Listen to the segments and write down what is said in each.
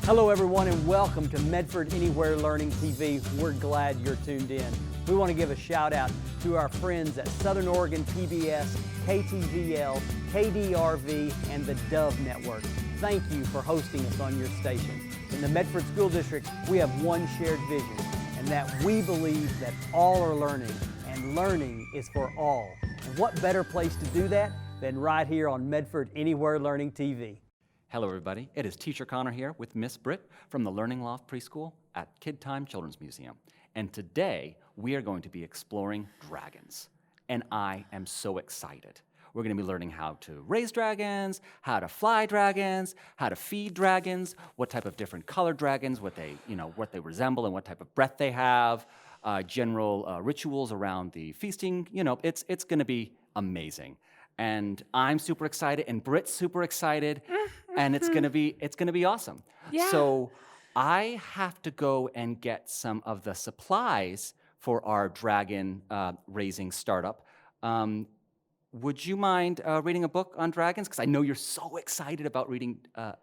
Hello everyone and welcome to Medford Anywhere Learning TV. We're glad you're tuned in. We want to give a shout out to our friends at Southern Oregon PBS, KTVL, KDRV, and the Dove Network. Thank you for hosting us on your station. In the Medford School District, we have one shared vision, and that we believe that all are learning, and learning is for all. And what better place to do that than right here on Medford Anywhere Learning TV. Hello everybody, it is Teacher Connor here with Miss Britt from the Learning Loft Preschool at Kid Time Children's Museum. And today we are going to be exploring dragons. And I am so excited. We're going to be learning how to raise dragons, how to fly dragons, how to feed dragons, what type of different colored dragons, what they resemble and what type of breath they have, general rituals around the feasting. It's going to be amazing. And I'm super excited, and Britt's super excited, and it's gonna be awesome. Yeah. So I have to go and get some of the supplies for our dragon raising startup. Would you mind reading a book on dragons? Because I know you're so excited about reading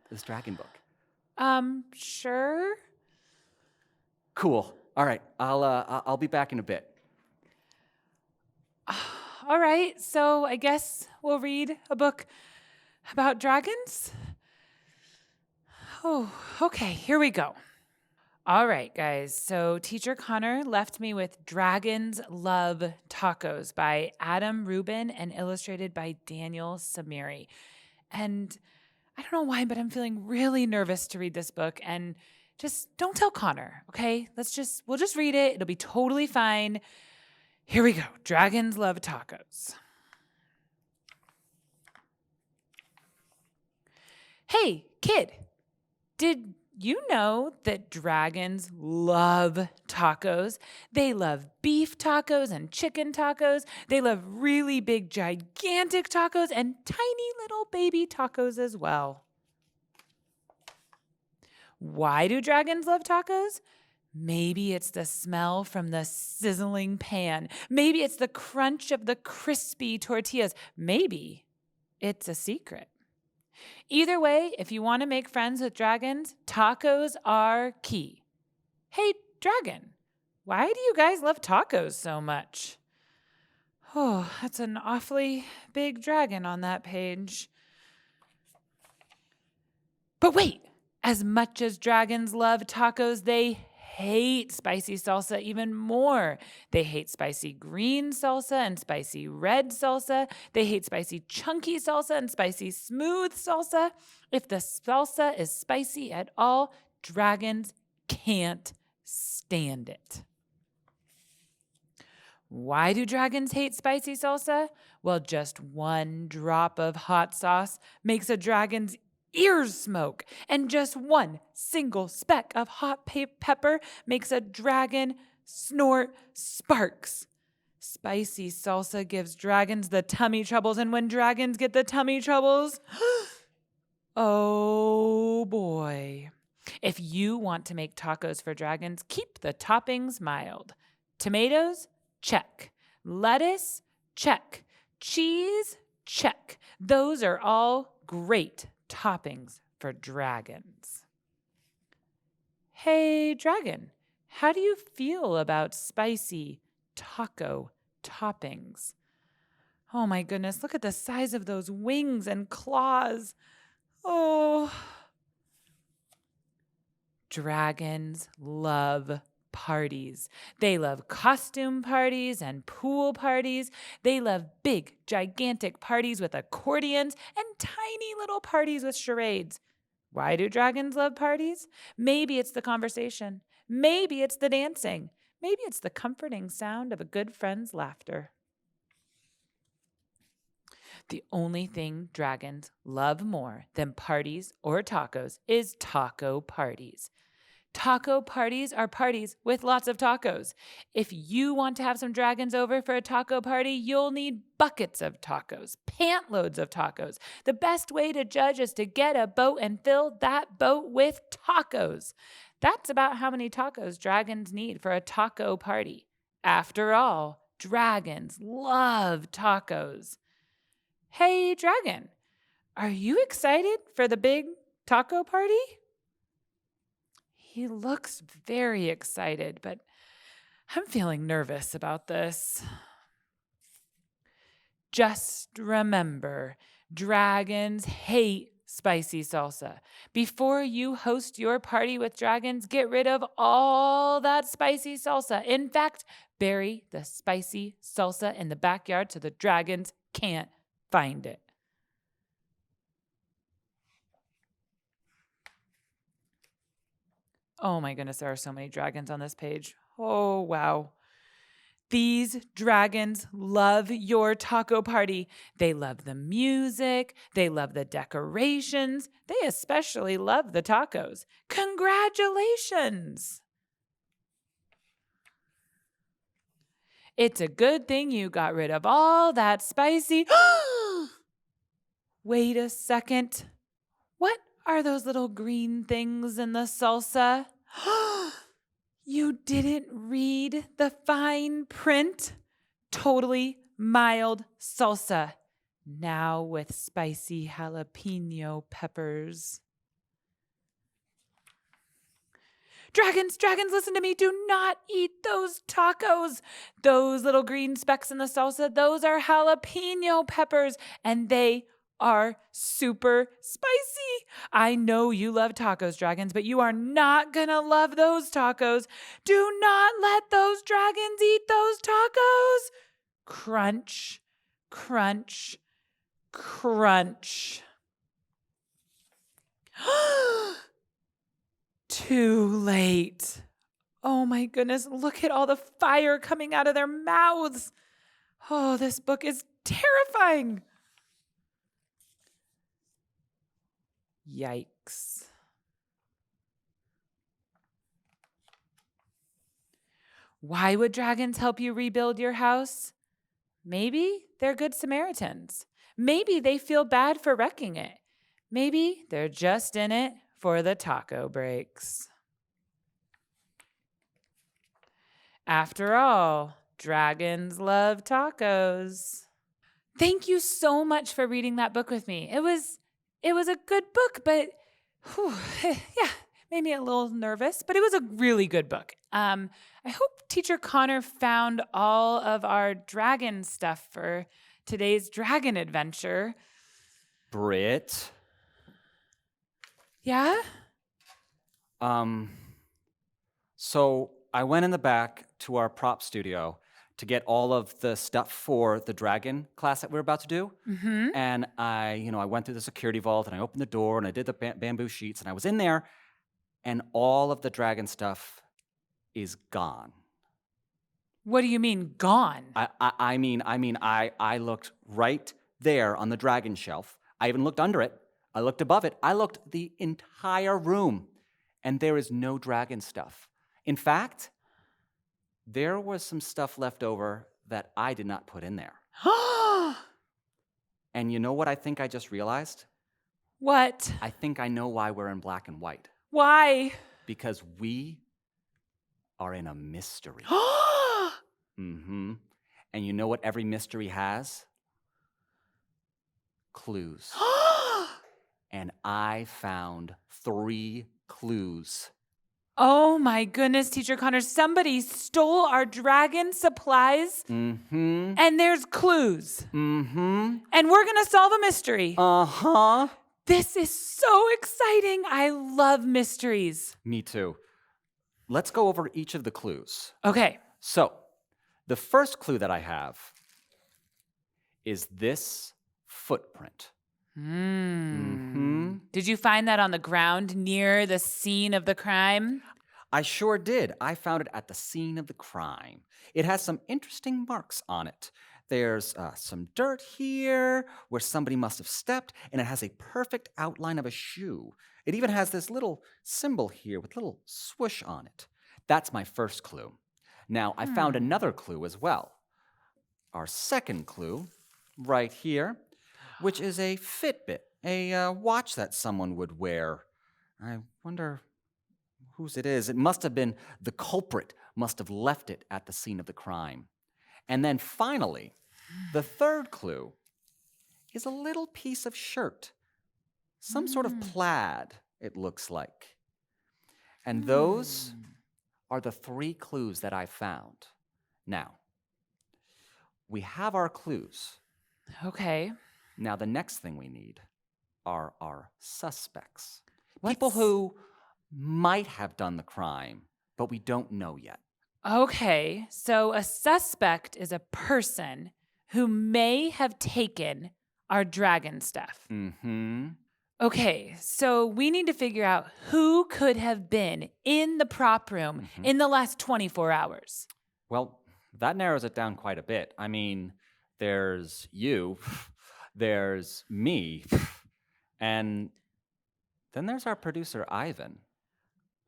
this dragon book. Sure. Cool. All right. I'll be back in a bit. All right, so I guess we'll read a book about dragons. Oh, okay, here we go. All right, guys, so Teacher Connor left me with Dragons Love Tacos by Adam Rubin and illustrated by Daniel Samiri. And I don't know why, but I'm feeling really nervous to read this book, and just don't tell Connor, okay? We'll just read it. It'll be totally fine. Here we go. Dragons Love Tacos. Hey, kid, did you know that dragons love tacos? They love beef tacos and chicken tacos. They love really big, gigantic tacos and tiny little baby tacos as well. Why do dragons love tacos? Maybe it's the smell from the sizzling pan. Maybe it's the crunch of the crispy tortillas. Maybe it's a secret. Either way, if you want to make friends with dragons, tacos are key. Hey, dragon, why do you guys love tacos so much? Oh, that's an awfully big dragon on that page. But wait, as much as dragons love tacos, they hate spicy salsa even more. They hate spicy green salsa and spicy red salsa. They hate spicy chunky salsa and spicy smooth salsa. If the salsa is spicy at all, dragons can't stand it. Why do dragons hate spicy salsa? Well, just one drop of hot sauce makes a dragon's ears smoke, and just one single speck of hot pepper makes a dragon snort sparks. Spicy salsa gives dragons the tummy troubles, and when dragons get the tummy troubles, oh boy. If you want to make tacos for dragons, keep the toppings mild. Tomatoes? Check. Lettuce? Check. Cheese? Check. Those are all great toppings for dragons. Hey, dragon, how do you feel about spicy taco toppings? Oh my goodness, look at the size of those wings and claws. Oh. Dragons love parties. They love costume parties and pool parties. They love big, gigantic parties with accordions and tiny little parties with charades. Why do dragons love parties? Maybe it's the conversation. Maybe it's the dancing. Maybe it's the comforting sound of a good friend's laughter. The only thing dragons love more than parties or tacos is taco parties. Taco parties are parties with lots of tacos. If you want to have some dragons over for a taco party, you'll need buckets of tacos, pant loads of tacos. The best way to judge is to get a boat and fill that boat with tacos. That's about how many tacos dragons need for a taco party. After all, dragons love tacos. Hey, dragon, are you excited for the big taco party? He looks very excited, but I'm feeling nervous about this. Just remember, dragons hate spicy salsa. Before you host your party with dragons, get rid of all that spicy salsa. In fact, bury the spicy salsa in the backyard so the dragons can't find it. Oh my goodness, there are so many dragons on this page. Oh, wow. These dragons love your taco party. They love the music. They love the decorations. They especially love the tacos. Congratulations! It's a good thing you got rid of all that spicy. Wait a second. What are those little green things in the salsa? You didn't read the fine print? Totally mild salsa. Now with spicy jalapeno peppers. Dragons, listen to me. Do not eat those tacos. Those little green specks in the salsa, those are jalapeno peppers, and they are super spicy. I know you love tacos, dragons, but you are not gonna love those tacos. Do not let those dragons eat those tacos. Crunch, crunch, crunch. Too late. Oh my goodness, look at all the fire coming out of their mouths. Oh, this book is terrifying. Yikes. Why would dragons help you rebuild your house? Maybe they're good Samaritans. Maybe they feel bad for wrecking it. Maybe they're just in it for the taco breaks. After all, dragons love tacos. Thank you so much for reading that book with me. It was a good book, but made me a little nervous, but it was a really good book. I hope Teacher Connor found all of our dragon stuff for today's dragon adventure. Britt? Yeah? So I went in the back to our prop studio to get all of the stuff for the dragon class that we were about to do. Mm-hmm. And I went through the security vault and I opened the door and I did the bamboo sheets and I was in there and all of the dragon stuff is gone. What do you mean gone? I mean, I looked right there on the dragon shelf. I even looked under it. I looked above it. I looked the entire room and there is no dragon stuff. In fact, there was some stuff left over that I did not put in there. And you know what I think I just realized? What? I think I know why we're in black and white. Why? Because we are in a mystery. Mm-hmm. And you know what every mystery has? Clues. And I found 3 clues. Oh my goodness, Teacher Connor, somebody stole our dragon supplies. Mm-hmm. And there's clues. Mm-hmm. And we're going to solve a mystery. Uh-huh. This is so exciting. I love mysteries. Me too. Let's go over each of the clues. Okay. So, the first clue that I have is this footprint. Mm-hmm. Did you find that on the ground near the scene of the crime? I sure did. I found it at the scene of the crime. It has some interesting marks on it. There's some dirt here where somebody must have stepped, and it has a perfect outline of a shoe. It even has this little symbol here with a little swoosh on it. That's my first clue. Now, I found another clue as well. Our second clue, right here, which is a Fitbit, a watch that someone would wear. I wonder whose it is. It must have been the culprit, must have left it at the scene of the crime. And then finally, the third clue is a little piece of shirt, some sort of plaid, it looks like. And those are the 3 clues that I found. Now, we have our clues. Okay. Now, the next thing we need are our suspects. What's- People who might have done the crime, but we don't know yet. Okay, so a suspect is a person who may have taken our dragon stuff. Mm-hmm. Okay, so we need to figure out who could have been in the prop room in the last 24 hours. Well, that narrows it down quite a bit. I mean, there's you, there's me, and then there's our producer, Ivan.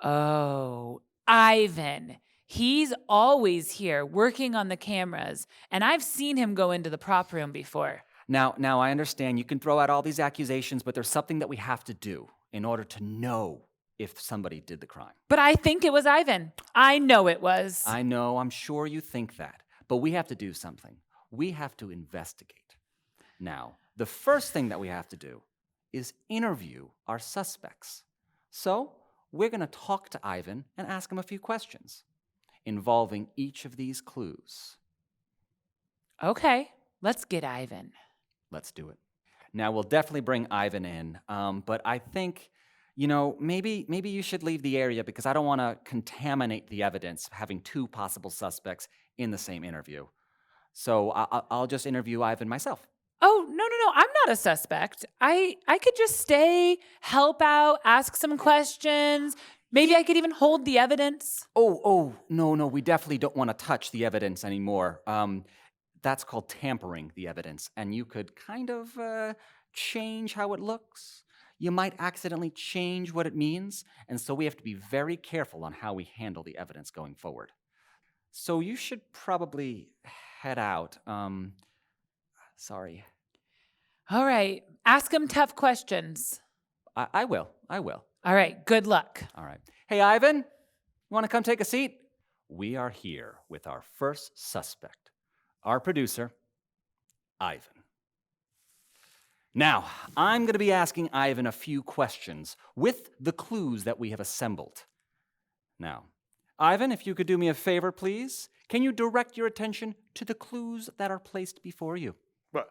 Oh, Ivan. He's always here working on the cameras, and I've seen him go into the prop room before. Now, I understand you can throw out all these accusations, but there's something that we have to do in order to know if somebody did the crime. But I think it was Ivan. I know it was. I know, I'm sure you think that, but we have to do something. We have to investigate. Now, the first thing that we have to do is interview our suspects. So, we're going to talk to Ivan and ask him a few questions involving each of these clues. Okay, let's get Ivan. Let's do it. Now, we'll definitely bring Ivan in, but I think, maybe you should leave the area because I don't want to contaminate the evidence having 2 possible suspects in the same interview. So I'll just interview Ivan myself. Oh, no. I'm not a suspect. I could just stay, help out, ask some questions. Maybe I could even hold the evidence. Oh, no, we definitely don't want to touch the evidence anymore. That's called tampering the evidence, and you could kind of change how it looks. You might accidentally change what it means, and so we have to be very careful on how we handle the evidence going forward. So you should probably head out. Sorry. All right, ask him tough questions. I will. All right, good luck. All right. Hey, Ivan, you want to come take a seat? We are here with our first suspect, our producer, Ivan. Now, I'm going to be asking Ivan a few questions with the clues that we have assembled. Now, Ivan, if you could do me a favor, please. Can you direct your attention to the clues that are placed before you? What?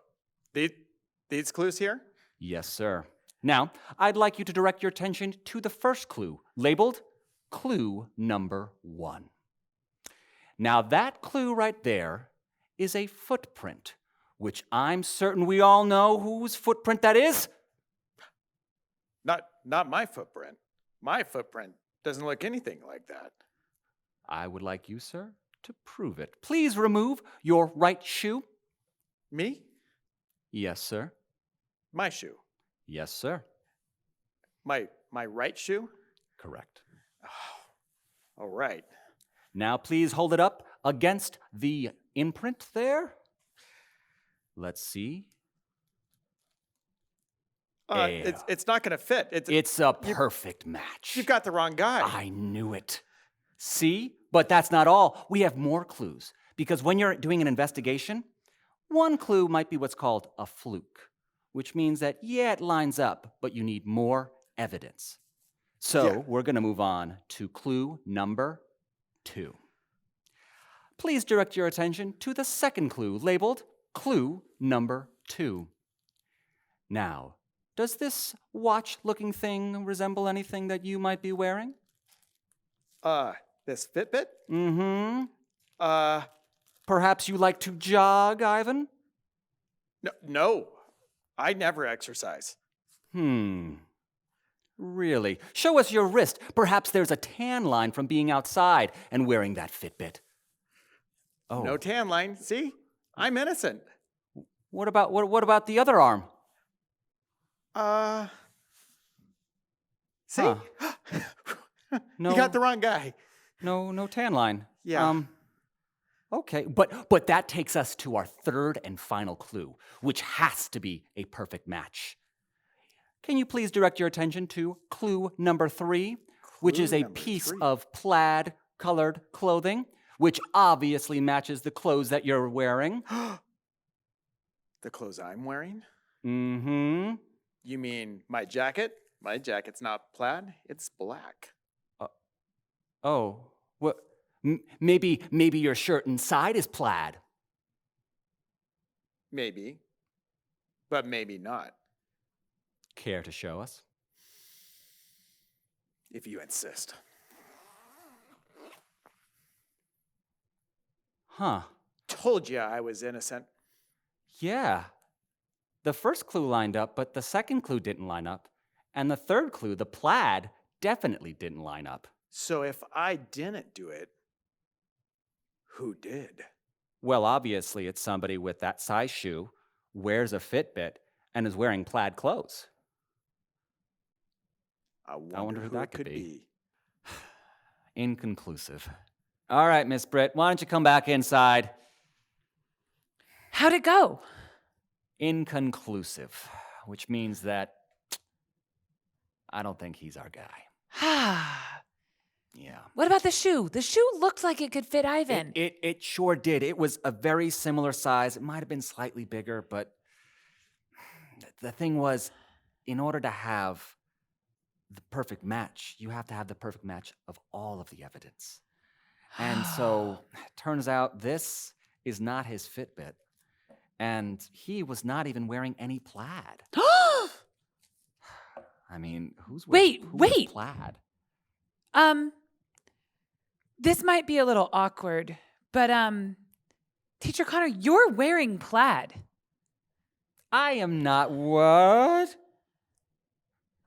These clues here? Yes, sir. Now, I'd like you to direct your attention to the first clue, labeled clue number 1. Now, that clue right there is a footprint, which I'm certain we all know whose footprint that is. Not my footprint. My footprint doesn't look anything like that. I would like you, sir, to prove it. Please remove your right shoe. Me? Yes, sir. My shoe. Yes, sir. My right shoe? Correct. All right. Now, please hold it up against the imprint there. Let's see. Yeah. It's not going to fit. It's a perfect match. You've got the wrong guy. I knew it. See? But that's not all. We have more clues. Because when you're doing an investigation, one clue might be what's called a fluke, which means that, yeah, it lines up, but you need more evidence. So we're going to move on to clue number 2. Please direct your attention to the second clue, labeled clue number 2. Now, does this watch-looking thing resemble anything that you might be wearing? This Fitbit? Mm-hmm. Perhaps you like to jog, Ivan? No. I never exercise. Really? Show us your wrist. Perhaps there's a tan line from being outside and wearing that Fitbit. Oh. No tan line. See? I'm innocent. What about the other arm? See? Huh. No. You got the wrong guy. No tan line. Yeah. Okay, but that takes us to our third and final clue, which has to be a perfect match. Can you please direct your attention to clue number 3, which is a piece of plaid-colored clothing, which obviously matches the clothes that you're wearing. The clothes I'm wearing? Mm-hmm. You mean my jacket? My jacket's not plaid, it's black. Oh, what? Maybe your shirt inside is plaid. Maybe, but maybe not, Care to show us? if you insist. Huh. Told you I was innocent. Yeah. The first clue lined up, but the second clue didn't line up. And the third clue, the plaid, definitely didn't line up. So if I didn't do it, who did? Well, obviously, it's somebody with that size shoe, wears a Fitbit, and is wearing plaid clothes. I wonder who who that it could could be. be. Inconclusive. All right, Miss Britt, why don't you come back inside? How'd it go? Inconclusive, which means that I don't think he's our guy. Yeah. What about the shoe? The shoe looked like it could fit Ivan. It sure did. It was a very similar size. It might have been slightly bigger, but the thing was, in order to have the perfect match, you have to have the perfect match of all of the evidence. And so, turns out this is not his Fitbit. And he was not even wearing any plaid. I mean, who wears Wait. plaid? This might be a little awkward, but Teacher Connor, you're wearing plaid. I am not. What?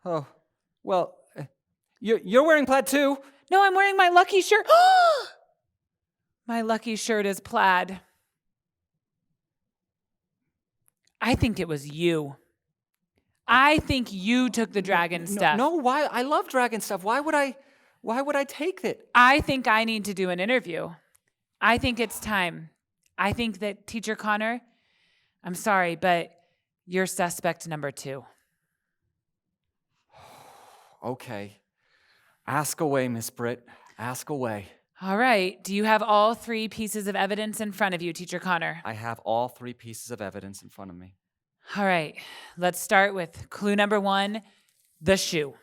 Oh, well, you're wearing plaid too. No, I'm wearing my lucky shirt. My lucky shirt is plaid. I think it was you. I think you took the dragon stuff. No, why? I love dragon stuff. Why would I take it? I think I need to do an interview. I think it's time. I think that Teacher Connor, I'm sorry, but you're suspect number 2. Okay. Ask away, Miss Britt. Ask away. All right. Do you have all 3 pieces of evidence in front of you, Teacher Connor? I have all 3 pieces of evidence in front of me. All right. Let's start with clue number 1, the shoe.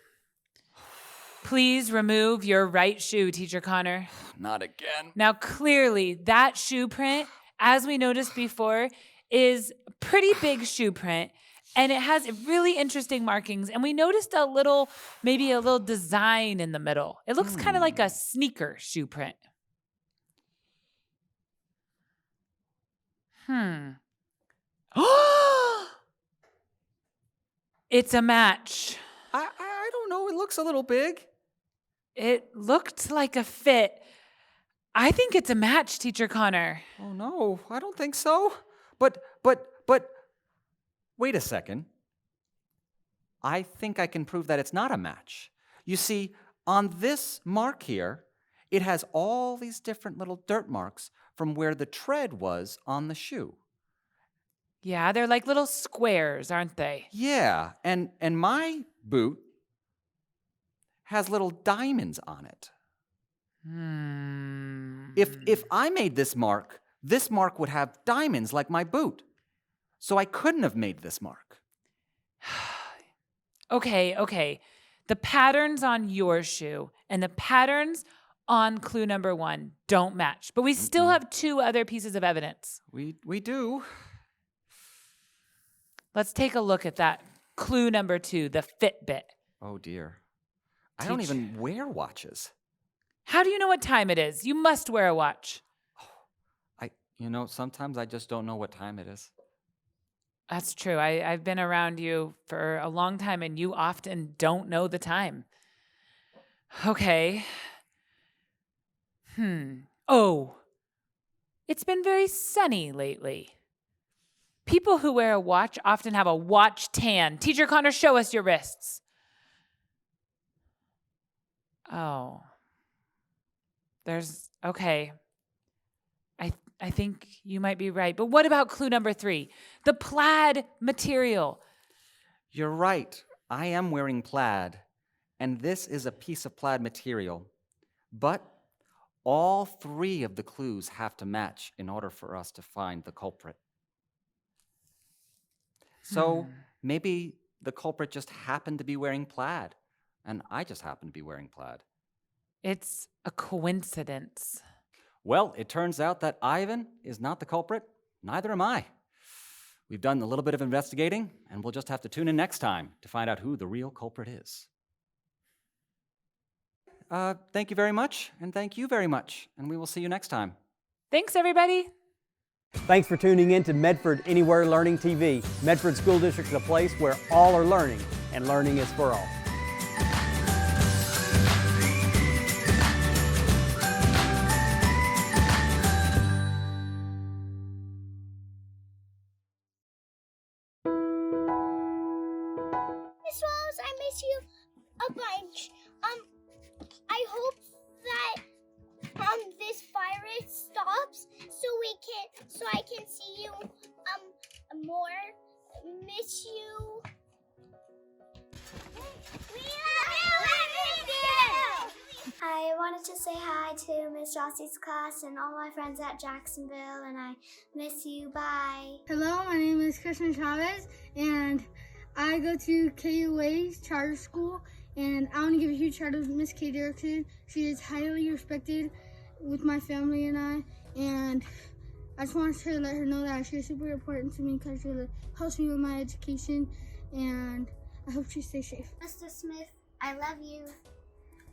Please remove your right shoe, Teacher Connor. Not again. Now, clearly, that shoe print, as we noticed before, is a pretty big shoe print, and it has really interesting markings. And we noticed maybe a little design in the middle. It looks kind of like a sneaker shoe print. It's a match. I don't know. It looks a little big. It looked like a fit. I think it's a match, Teacher Connor. Oh no, I don't think so. But wait a second. I think I can prove that it's not a match. You see, on this mark here, it has all these different little dirt marks from where the tread was on the shoe. Yeah, they're like little squares, aren't they? Yeah, and my boot has little diamonds on it. If I made this mark would have diamonds like my boot. So I couldn't have made this mark. Okay. The patterns on your shoe and the patterns on clue number 1 don't match, but we still have 2 other pieces of evidence. We do. Let's take a look at that. Clue number 2, the Fitbit. Oh dear. I don't even wear watches. How do you know what time it is? You must wear a watch. Sometimes I just don't know what time it is. That's true. I've been around you for a long time, and you often don't know the time. Okay. Oh, it's been very sunny lately. People who wear a watch often have a watch tan. Teacher Connor, show us your wrists. Oh. Okay. I think you might be right. But what about clue number 3? The plaid material. You're right. I am wearing plaid, and this is a piece of plaid material. But all 3 of the clues have to match in order for us to find the culprit. So maybe the culprit just happened to be wearing plaid, and I just happened to be wearing plaid. It's a coincidence. Well, it turns out that Ivan is not the culprit. Neither am I. We've done a little bit of investigating, and we'll just have to tune in next time to find out who the real culprit is. Thank you very much, and thank you very much, and we will see you next time. Thanks, everybody. Thanks for tuning in to Medford Anywhere Learning TV. Medford School District is a place where all are learning, and learning is for all. Miss Rose, I miss you a bunch. I hope that this virus stops so I can see you more. Miss you. We love you. I wanted to say hi to Miss Rossi's class and all my friends at Jacksonville, and I miss you. Bye. Hello, my name is Christian Chavez, and I go to KUA's charter school, and I want to give a huge shout out to Miss Kay Derrickson. She is highly respected with my family and I, and I just want to let her know that she is super important to me because she helps me with my education, and I hope she stays safe. Mr. Smith, I love you.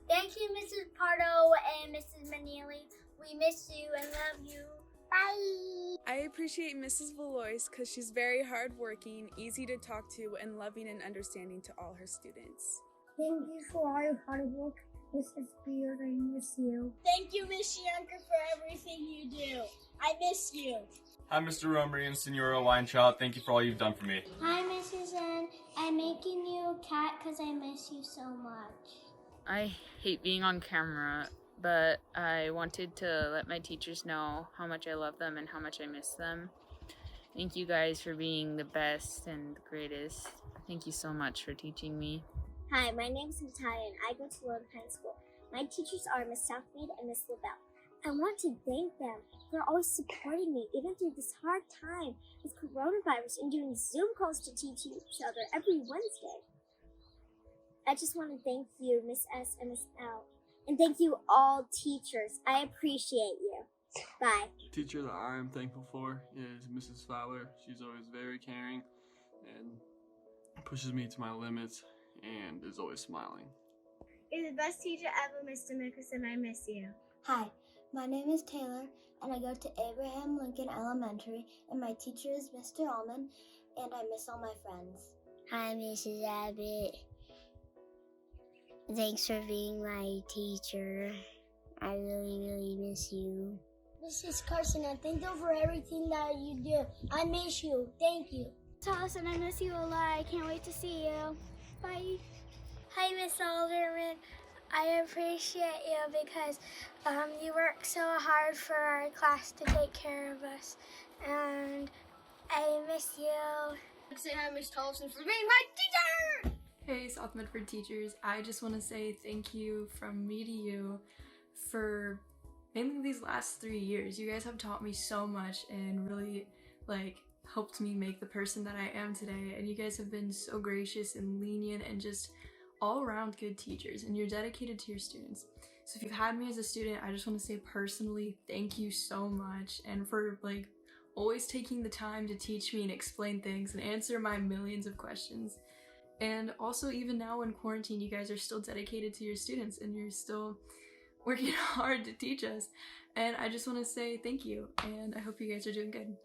Thank you, Mrs. Pardo and Mrs. Manili. We miss you and love you. Bye. I appreciate Mrs. Valois because she's very hardworking, easy to talk to, and loving and understanding to all her students. Thank you for all your hard work, Mrs. Beard. I miss you. Thank you, Miss Yanker, for everything you do. I miss you. Hi, Mr. Rumry and Senora Winechild. Thank you for all you've done for me. Hi, Mrs. N. I'm making you a cat because I miss you so much. I hate being on camera, but I wanted to let my teachers know how much I love them and how much I miss them. Thank you guys for being the best and the greatest. Thank you so much for teaching me. Hi, my name is Natalia and I go to Loft School. My teachers are Miss Southmead and Miss LaBelle. I want to thank them. They're always supporting me, even through this hard time with coronavirus and doing Zoom calls to teach each other every Wednesday. I just want to thank you, Miss S and Miss L. And thank you all teachers. I appreciate you. Bye. The teacher that I am thankful for is Mrs. Fowler. She's always very caring and pushes me to my limits and is always smiling. You're the best teacher ever, Mr. Nicholson. I miss you. Hi, my name is Taylor, and I go to Abraham Lincoln Elementary, and my teacher is Mr. Allman, and I miss all my friends. Hi, Mrs. Abbott. Thanks for being my teacher. I really, really miss you. Mrs. Carson, and thank you for everything that you do. I miss you. Thank you. Thomas, and I miss you a lot. I can't wait to see you. Bye. Hi, Miss Alderman. I appreciate you because you work so hard for our class to take care of us, and I miss you. Say hi, Miss Thompson, for being my teacher! Hey, South Medford teachers. I just want to say thank you from me to you for mainly these last 3 years. You guys have taught me so much and really helped me make the person that I am today. And you guys have been so gracious and lenient and just all around good teachers, and you're dedicated to your students. So if you've had me as a student, I just want to say personally, thank you so much, and for always taking the time to teach me and explain things and answer my millions of questions. And also, even now in quarantine, you guys are still dedicated to your students and you're still working hard to teach us. And I just want to say thank you, and I hope you guys are doing good.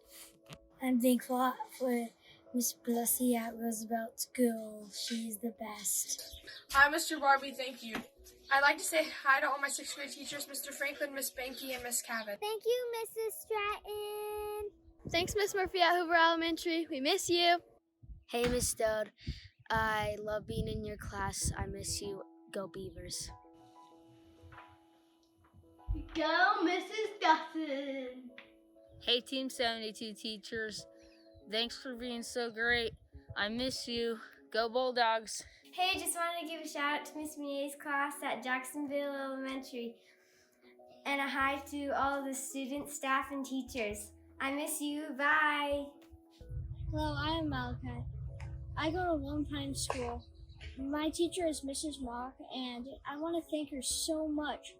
I'm thankful for Miss Blessy at Roosevelt School. She's the best. Hi, Mr. Barbie. Thank you. I'd like to say hi to all my 6th grade teachers, Mr. Franklin, Miss Banky, and Miss Cabot. Thank you, Mrs. Stratton. Thanks, Miss Murphy at Hoover Elementary. We miss you. Hey, Miss Dode. I love being in your class. I miss you. Go Beavers. Go, Mrs. Dustin. Hey, Team 72 teachers. Thanks for being so great. I miss you. Go Bulldogs. Hey, just wanted to give a shout out to Miss Minier's class at Jacksonville Elementary. And a hi to all of the students, staff, and teachers. I miss you. Bye. Hello, I am Malachi. I go to Lone Pine School. My teacher is Mrs. Mock, and I want to thank her so much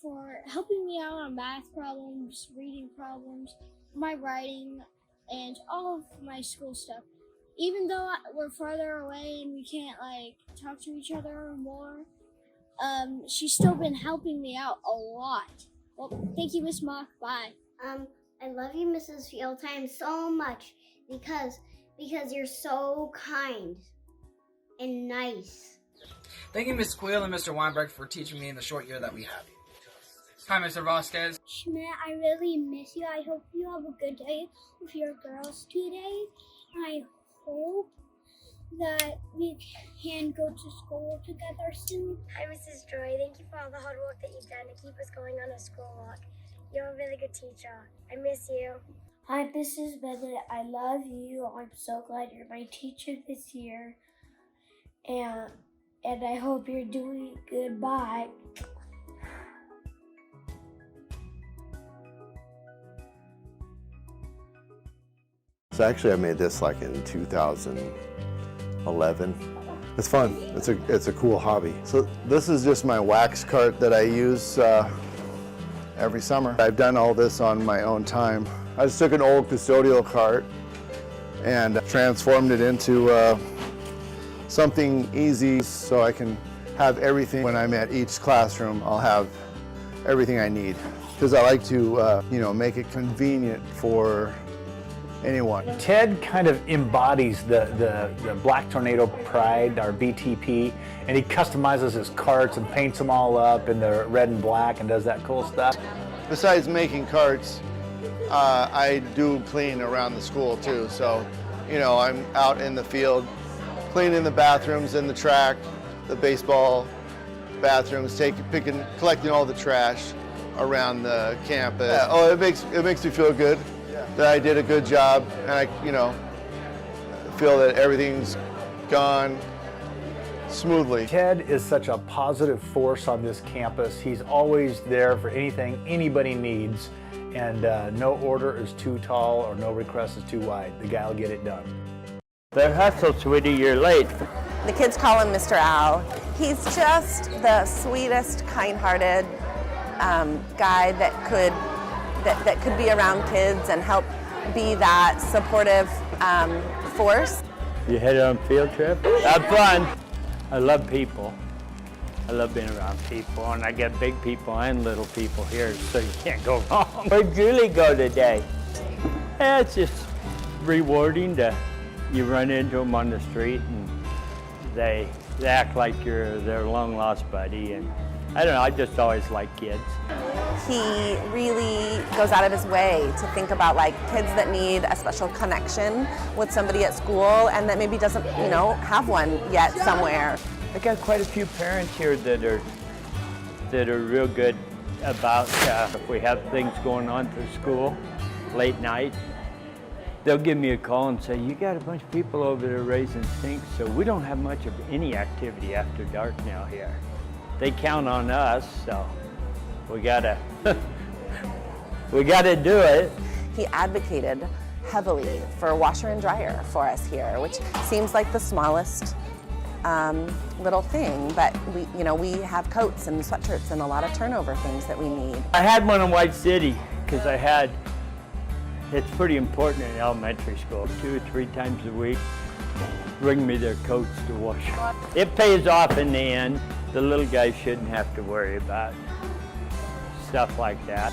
for helping me out on math problems, reading problems, my writing, and all of my school stuff. Even though we're farther away and we can't talk to each other more, she's still been helping me out a lot. Well, thank you, Miss Mock. Bye. I love you, Mrs. Fieldtime, so much because you're so kind and nice. Thank you, Miss Quill and Mr. Weinberg, for teaching me in the short year that we have you. Hi, Mr. Vasquez. Schmidt, I really miss you. I hope you have a good day with your girls today. I hope that we can go to school together soon. Hi, Mrs. Joy. Thank you for all the hard work that you've done to keep us going on a school walk. You're a really good teacher. I miss you. Hi, Mrs. Bennett. I love you. I'm so glad you're my teacher this year. And I hope you're doing good. Bye. So actually I made this in 2011. It's fun. It's a cool hobby. So this is just my wax cart that I use every summer. I've done all this on my own time. I just took an old custodial cart and transformed it into something easy so I can have everything. When I'm at each classroom, I'll have everything I need. Because I like to make it convenient for anyone. Ted kind of embodies the Black Tornado Pride, our BTP, and he customizes his carts and paints them all up in the red and black and does that cool stuff. Besides making carts, I do clean around the school too. So, I'm out in the field, cleaning the bathrooms and the track, the baseball bathrooms, collecting all the trash around the campus. Yeah, it makes me feel good that I did a good job, and I feel that everything's gone smoothly. Ted is such a positive force on this campus. He's always there for anything anybody needs, and no order is too tall or no request is too wide. The guy will get it done. Better hustle, sweetie, you're late. The kids call him Mr. Al. He's just the sweetest, kind-hearted guy that could be around kids and help be that supportive force. You headed on a field trip? Have fun. I love people. I love being around people, and I get big people and little people here, so you can't go wrong. Where'd Julie go today? It's just rewarding you run into them on the street, and they act like you're their long-lost buddy, and I don't know, I just always like kids. He really goes out of his way to think about kids that need a special connection with somebody at school and that maybe doesn't, have one yet somewhere. I got quite a few parents here that are real good about if we have things going on for school late night. They'll give me a call and say, you got a bunch of people over there raising stinks, so we don't have much of any activity after dark now here. They count on us, so we gotta do it. He advocated heavily for a washer and dryer for us here, which seems like the smallest little thing, but we have coats and sweatshirts and a lot of turnover things that we need. I had one in White City because it's pretty important in elementary school. 2 or 3 times a week, bring me their coats to wash. It pays off in the end. The little guys shouldn't have to worry about stuff like that.